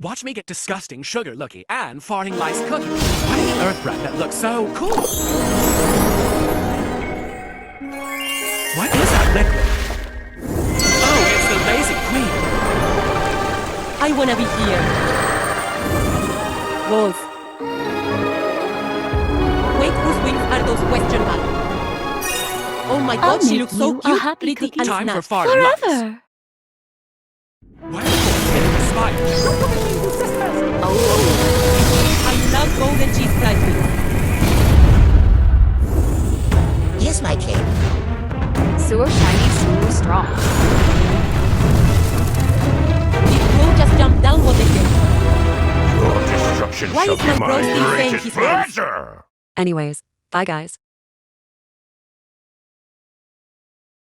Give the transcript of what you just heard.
Watch me get disgusting sugar-looking and farting lice cookies. What is earth breath that looks so cool? What is that liquid? Oh, it's the lazy queen. I wanna be here. Wolf. Wait, whose wings are those question marks? Oh my god, she looks so cute, pretty and Time for snug. farting lice. Forever. Why are you getting inspired? Oh, I love golden cheese fries. Here's my cake. Sewer shiny, sewer strong. Did Bro just jump down what they did? Your destruction Why shall is be my bro my still saying greatest he's friends? pleasure! Anyways, bye guys.